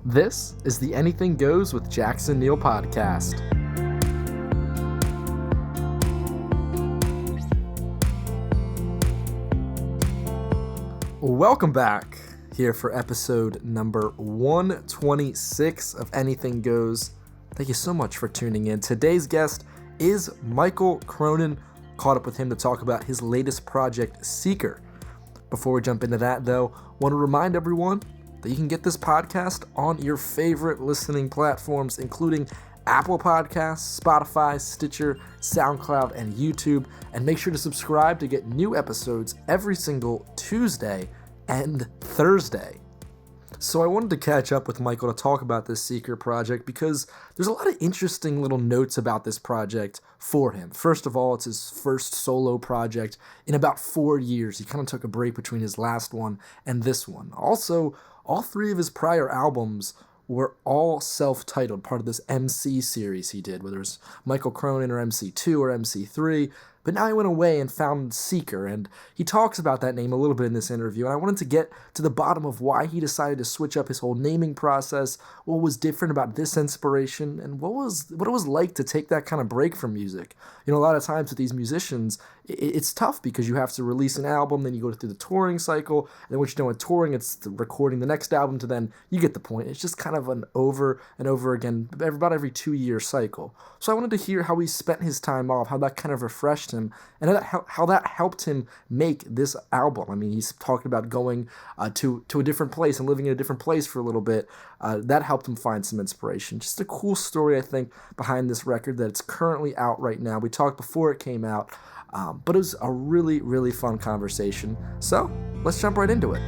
This is the Anything Goes with Jackson Neill podcast. Welcome back here for episode number 126 of Anything Goes. Thank you so much for tuning in. Today's guest is Mikal Cronin. Caught up with him to talk about his latest project, Seeker. Before we jump into that, though, want to remind everyone that you can get this podcast on your favorite listening platforms, including Apple Podcasts, Spotify, Stitcher, SoundCloud, and YouTube. And make sure to subscribe to get new episodes every single Tuesday and Thursday. So I wanted to catch up with Mikal to talk about this Seeker project because there's a lot of interesting little notes about this project for him. First of all, it's his first solo project in about 4 years. He kind of took a break between his last one and this one. Also, all three of his prior albums were all self-titled, part of this MC series he did, whether it was Mikal Cronin or MC2 or MC3. But now he went away and found Seeker, and he talks about that name a little bit in this interview, and I wanted to get to the bottom of why he decided to switch up his whole naming process, what was different about this inspiration, and what it was like to take that kind of break from music. You know, a lot of times with these musicians, it's tough because you have to release an album, then you go through the touring cycle, and then what you know with touring, it's recording the next album to then, you get the point. It's just kind of an over and over again, about every 2-year cycle. So I wanted to hear how he spent his time off, how that kind of refreshed him, and how that helped him make this album. I mean, he's talking about going to a different place and living in a different place for a little bit. That helped him find some inspiration. Just a cool story, I think, behind this record that it's currently out right now. We talked before it came out, but it was a really, really fun conversation. So let's jump right into it.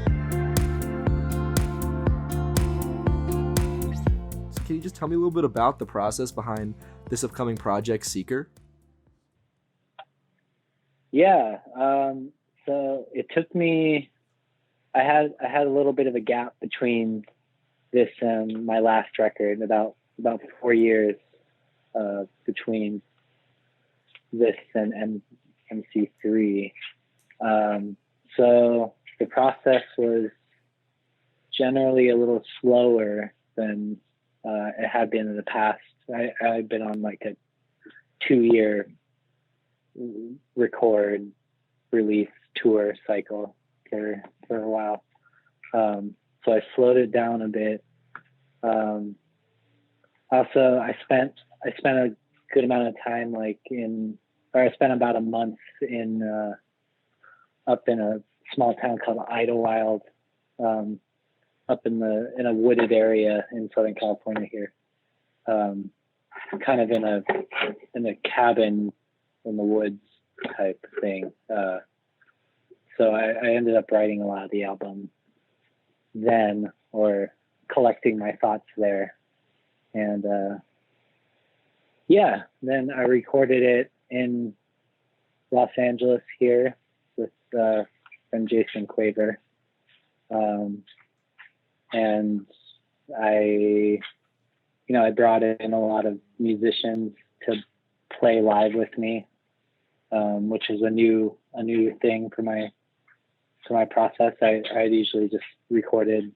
So can you just tell me a little bit about the process behind this upcoming project, Seeker? Yeah, so it took me, I had a little bit of a gap between this and my last record, about 4 years between this and MC3. So the process was generally a little slower than it had been in the past. I'd been on like a 2-year record, release, tour cycle for a while. So I slowed it down a bit. Also, I spent a good amount of time I spent about a month up in a small town called Idlewild, up in a wooded area in Southern California here. Kind of in a cabin in the woods type thing. So I ended up writing a lot of the album then, or collecting my thoughts there. And then I recorded it in Los Angeles here with friend Jason Quaver. And I brought in a lot of musicians to play live with me, which is a new thing for my process. I'd usually just recorded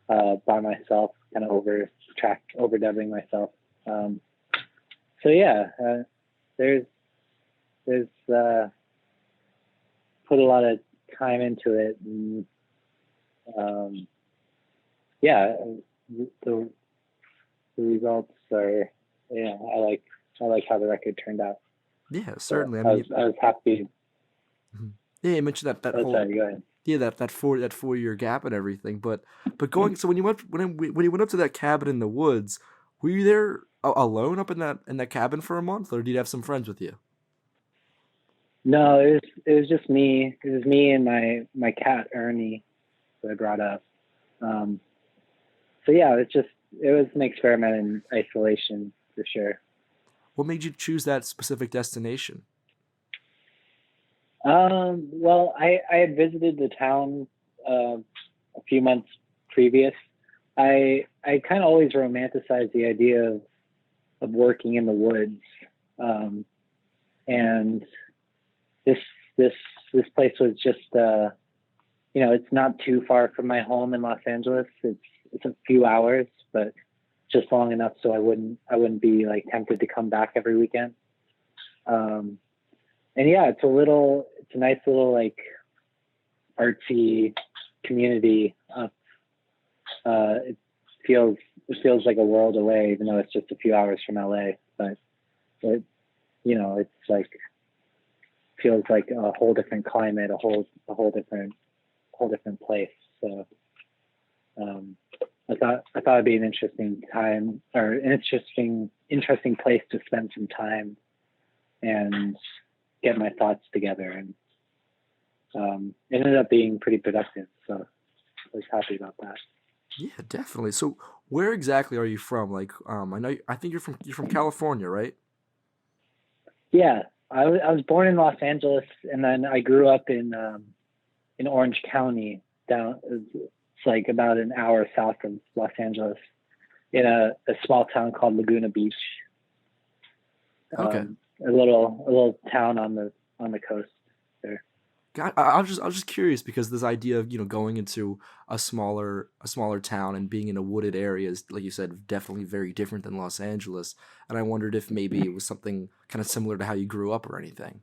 by myself, kind of overdubbing myself. There's put a lot of time into it, and the results are, I like how the record turned out. Yeah, certainly. So I was happy. Yeah, you mentioned that whole. Sorry, go ahead. Yeah, that 4-year gap and everything. But going, so when you went up to that cabin in the woods, were you there alone up in that cabin for a month, or did you have some friends with you? No, it was just me. It was me and my cat Ernie, that I brought up. It was an experiment in isolation for sure. What made you choose that specific destination? Well, I had visited the town a few months previous. I kind of always romanticized the idea of working in the woods, and this place was just it's not too far from my home in Los Angeles. it's a few hours, but just long enough so I wouldn't be like tempted to come back every weekend. And yeah, it's a nice little like artsy community up. It feels like a world away, even though it's just a few hours from LA. But it's like feels like a whole different climate, a whole different place. So I thought it'd be an interesting time, or an interesting place to spend some time and get my thoughts together. And it ended up being pretty productive. So I was happy about that. Yeah, definitely. So where exactly are you from? Like, I think you're from California, right? Yeah, I was born in Los Angeles, and then I grew up in Orange County. It's like about an hour south of Los Angeles, in a small town called Laguna Beach. Okay. A little town on the coast there. God, I was just curious because this idea of going into a smaller town and being in a wooded area is, like you said, definitely very different than Los Angeles. And I wondered if maybe it was something kind of similar to how you grew up or anything.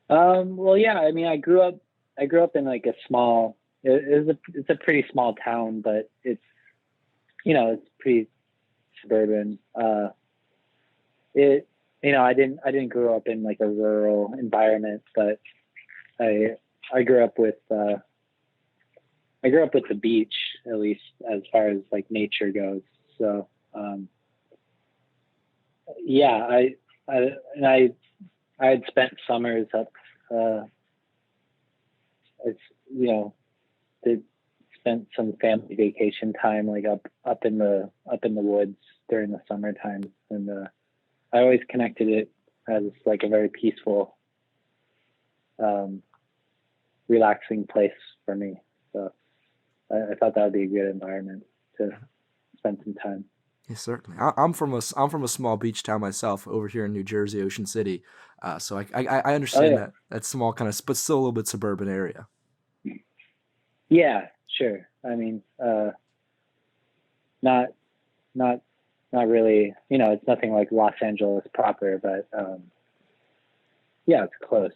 Well, yeah. I mean, I grew up in like a small. It's a pretty small town, but it's pretty suburban. I didn't grow up in like a rural environment, but I grew up with the beach, at least as far as like nature goes. So yeah, I had spent summers up. It's did spent some family vacation time like up in the woods during the summertime, and I always connected it as like a very peaceful, relaxing place for me. So I thought that would be a good environment to spend some time. Yeah, certainly. I'm from a small beach town myself over here in New Jersey, Ocean City. So I Oh understand yeah, that small kind of, but still a little bit suburban area. yeah, sure. I mean, not not not really. It's nothing like Los Angeles proper, but yeah, it's close.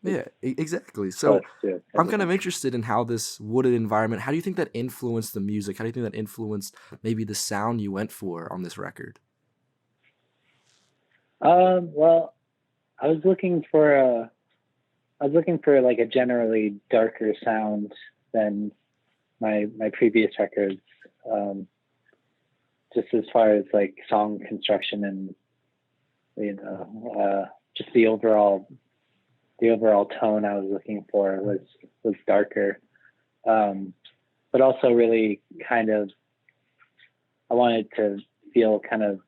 It's Yeah, exactly. close So to I'm kind of everything. interested in how this wooded environment, how do you think that influenced the music? How do you think that influenced maybe the sound you went for on this record? Well, I was looking for like a generally darker sound than my previous records, um, just as far as like song construction and just the overall tone I was looking for was darker, but also really kind of I wanted to feel kind of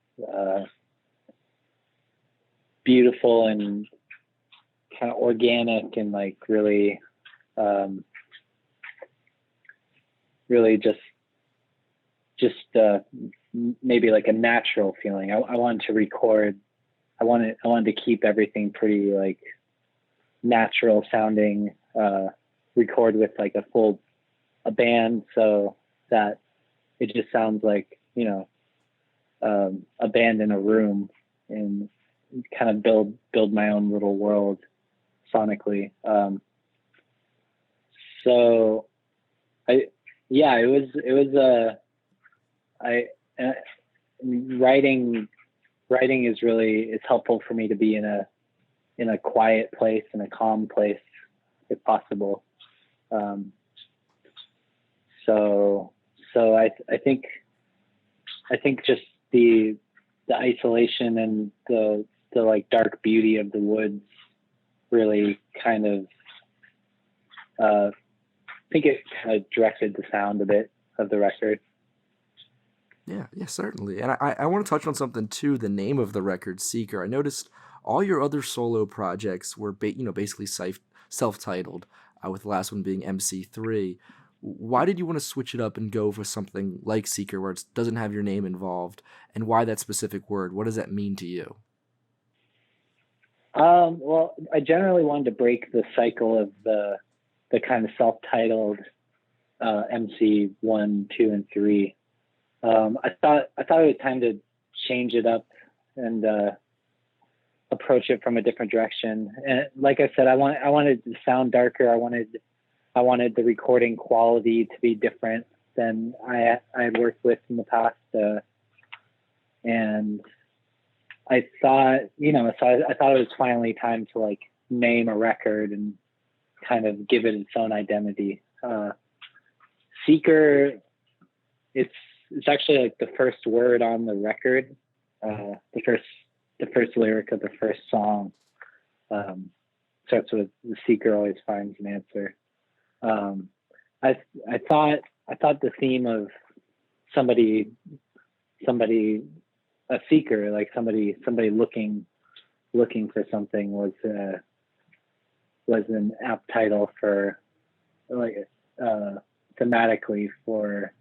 beautiful and kind of organic and like um, really just maybe like a natural feeling. I wanted to record. I wanted to keep everything pretty like natural sounding. Record with like a band so that it just sounds like a band in a room, and kind of build my own little world sonically. So I yeah, I uh, writing is helpful for me to be in a quiet place, in a calm place, if possible. Um, so I think just the isolation and the like dark beauty of the woods really kind of I think it kind of directed the sound a bit of the record. Yeah, yeah, certainly. And I want to touch on something too, the name of the record, Seeker. I noticed all your other solo projects were basically self-titled, with the last one being MC3. Why did you want to switch it up and go for something like Seeker where it doesn't have your name involved? And why that specific word? What does that mean to you? Well, I generally wanted to break the cycle of the kind of self-titled MC 1, 2, and 3. I thought it was time to change it up and approach it from a different direction. And like I said, I wanted to sound darker. I wanted the recording quality to be different than I had worked with in the past. And I thought, so I thought it was finally time to like name a record and kind of give it its own identity. Seeker, it's actually like the first word on the record. The first lyric of the first song starts with "The seeker always finds an answer." I thought the theme of somebody, a seeker, like somebody looking for something was an apt title for like thematically for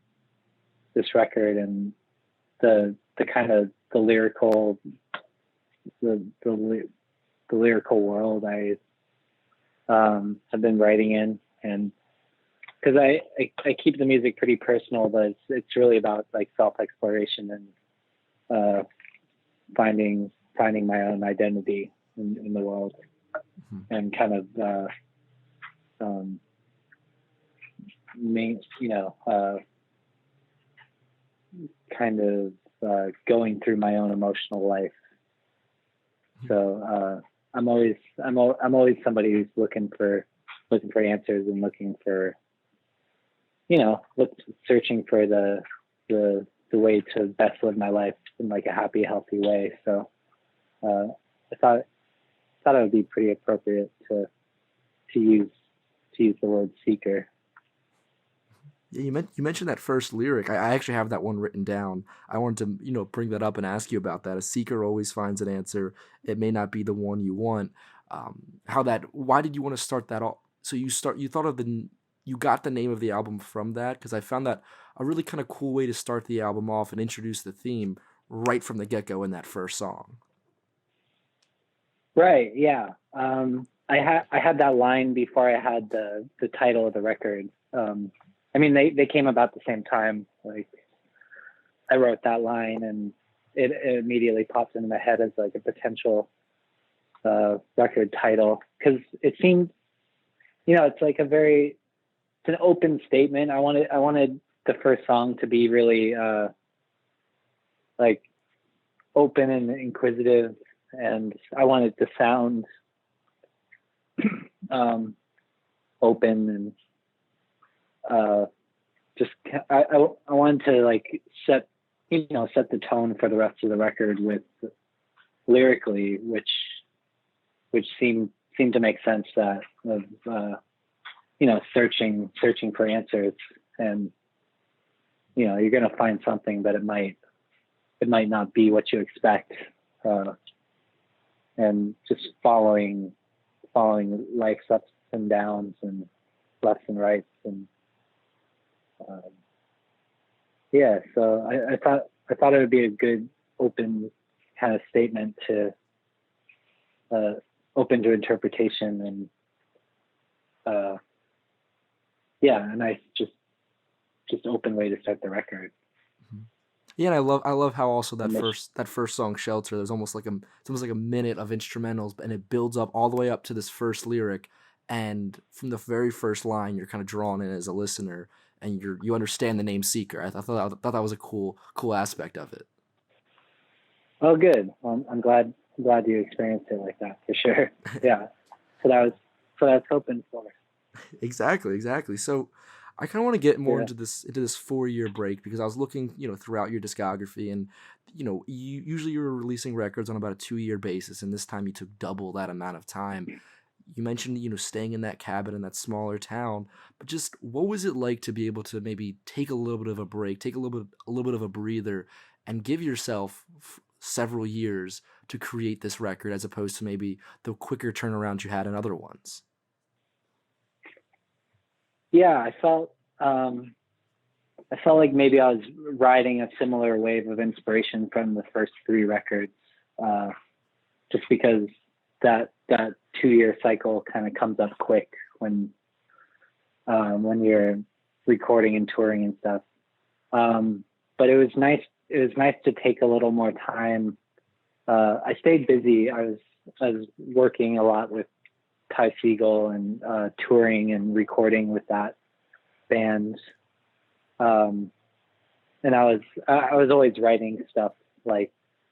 this record, and the kind of the lyrical world I have been writing in, and because I keep the music pretty personal, but it's really about like self-exploration and finding my own identity in the world, and kind of going through my own emotional life. So I'm always somebody who's looking for answers and looking for, searching for the way to best live my life in like a happy, healthy way. So I thought it would be pretty appropriate to use the word seeker. Yeah, you mentioned that first lyric. I actually have that one written down. I wanted to, bring that up and ask you about that. A seeker always finds an answer. It may not be the one you want. Why did you want to start that off? So you got the name of the album from that? Because I found that a really kind of cool way to start the album off and introduce the theme right from the get-go in that first song. Right. Yeah. I had that line before I had the title of the record. I mean, they came about the same time. Like, I wrote that line, and it immediately popped into my head as like a potential record title, because it seemed, it's like it's an open statement. I wanted the first song to be really like open and inquisitive, and I wanted to sound open and I wanted to like set the tone for the rest of the record with lyrically, which seemed to make sense, that of searching for answers, and you're gonna find something, but it might not be what you expect, and just following life's ups and downs and lefts and rights, and so I thought it would be a good open kind of statement to open to interpretation, and a nice just open way to start the record. Yeah, and I love how also that first song, "Shelter," there's almost like a minute of instrumentals, and it builds up all the way up to this first lyric, and from the very first line, you're kind of drawn in as a listener, and you understand the name Seeker. I thought that was a cool aspect of it. Oh, good. Well, I'm glad you experienced it like that, for sure. Yeah. So that was hoping for. Exactly. So I kind of want to get more into this 4-year break, because I was looking, throughout your discography, and usually you're releasing records on about a 2-year basis, and this time you took double that amount of time. You mentioned, staying in that cabin in that smaller town, but just what was it like to be able to maybe take a little bit of a break, take a little bit of a breather, and give yourself several years to create this record, as opposed to maybe the quicker turnaround you had in other ones? Yeah, I felt like maybe I was riding a similar wave of inspiration from the first 3 records, just because that 2-year cycle kind of comes up quick when you're recording and touring and stuff. But it was nice. It was nice to take a little more time. I stayed busy. I was working a lot with Ty Segall and touring and recording with that band. And I was always writing stuff like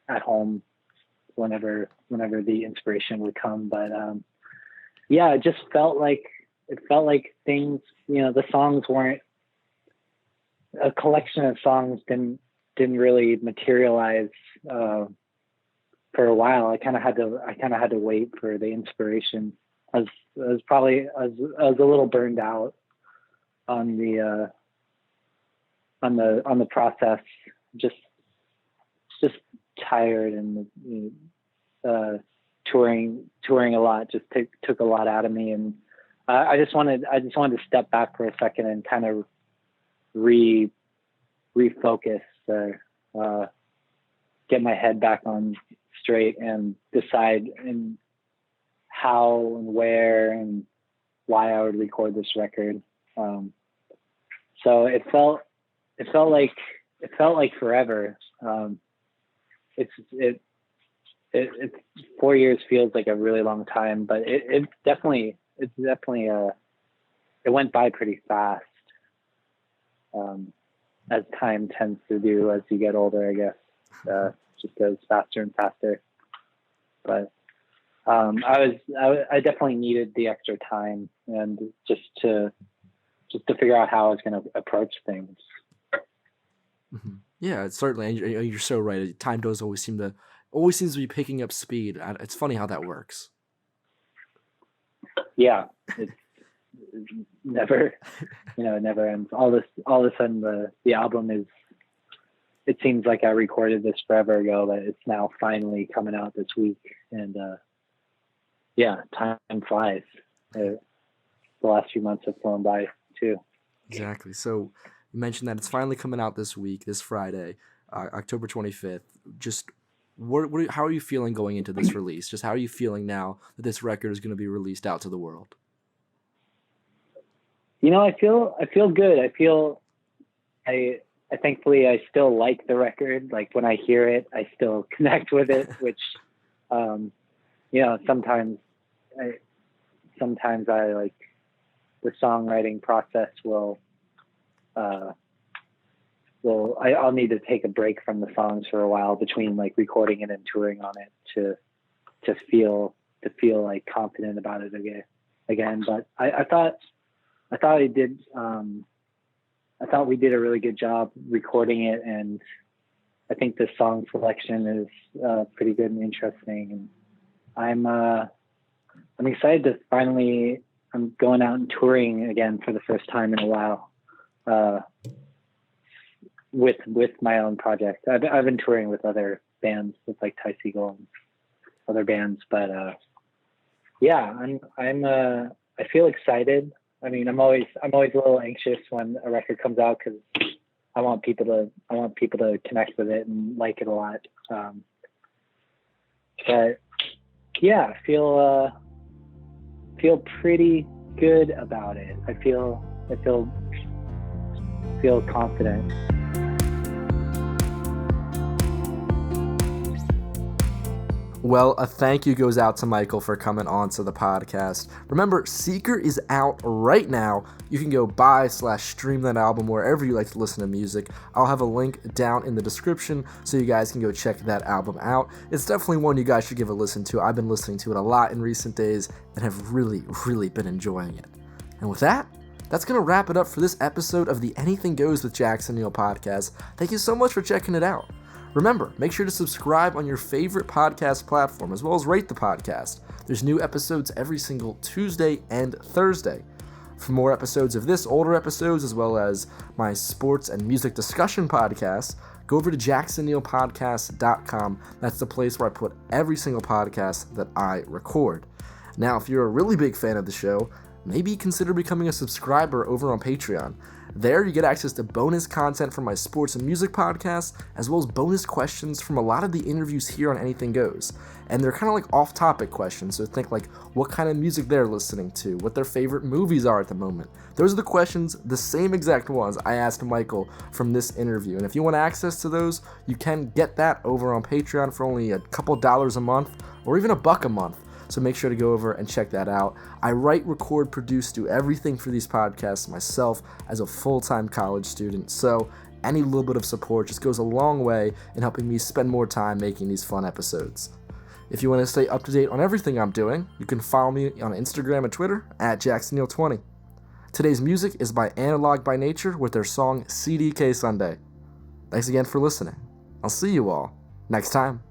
at home whenever the inspiration would come. But yeah, it just felt like things, the songs weren't, a collection of songs didn't really materialize for a while. I kind of had to wait for the inspiration. I was a little burned out on the process, just tired, and touring a lot just took a lot out of me, and I just wanted to step back for a second and kind of refocus, get my head back on straight and decide in how and where and why I would record this record. So it felt like forever. It's 4 years feels like a really long time, but it definitely it went by pretty fast. As time tends to do as you get older, I guess, just goes faster and faster. But I definitely needed the extra time, and just to figure out how I was going to approach things. Mm-hmm. Yeah, it's certainly. You're so right. Time does always seems to be picking up speed. It's funny how that works. Yeah, it's never, it never ends. All of a sudden, the album is. It seems like I recorded this forever ago, but it's now finally coming out this week, and yeah, time flies. The last few months have flown by too. Exactly. So you mentioned that it's finally coming out this week, this Friday, October 25th. Just how are you feeling going into this release? Just how are you feeling now that this record is going to be released out to the world? I feel good. I thankfully I still like the record. Like when I hear it, I still connect with it, which, sometimes I like the songwriting process I'll need to take a break from the songs for a while between like recording it and touring on it to feel like confident about it again. But I thought we did a really good job recording it, and I think the song selection is pretty good and interesting. And I'm excited to finally. I'm going out and touring again for the first time in a while, with my own project. I've been touring with other bands, with like Ty Segall and other bands, but yeah, I feel excited. I mean, I'm always a little anxious when a record comes out, because I want people to connect with it and like it a lot. But yeah, I feel pretty good about it. I feel confident. Well, a thank you goes out to Michael for coming on to the podcast. Remember, Seeker is out right now. You can go buy/stream that album wherever you like to listen to music. I'll have a link down in the description so you guys can go check that album out. It's definitely one you guys should give a listen to. I've been listening to it a lot in recent days and have really, really been enjoying it. And with that, that's going to wrap it up for this episode of the Anything Goes with Jackson Neill podcast. Thank you so much for checking it out. Remember, make sure to subscribe on your favorite podcast platform, as well as rate the podcast. There's new episodes every single Tuesday and Thursday. For more episodes of this, older episodes, as well as my sports and music discussion podcasts, go over to jacksonneillpodcast.com. That's the place where I put every single podcast that I record. Now, if you're a really big fan of the show, maybe consider becoming a subscriber over on Patreon. There, you get access to bonus content from my sports and music podcast, as well as bonus questions from a lot of the interviews here on Anything Goes. And they're kind of like off-topic questions, so think like what kind of music they're listening to, what their favorite movies are at the moment. Those are the questions, the same exact ones I asked Michael from this interview. And if you want access to those, you can get that over on Patreon for only a couple dollars a month, or even $1 a month. So make sure to go over and check that out. I write, record, produce, do everything for these podcasts myself as a full-time college student. So any little bit of support just goes a long way in helping me spend more time making these fun episodes. If you want to stay up to date on everything I'm doing, you can follow me on Instagram and Twitter at JacksonNeill20. Today's music is by Analog by Nature with their song CDK Sunday. Thanks again for listening. I'll see you all next time.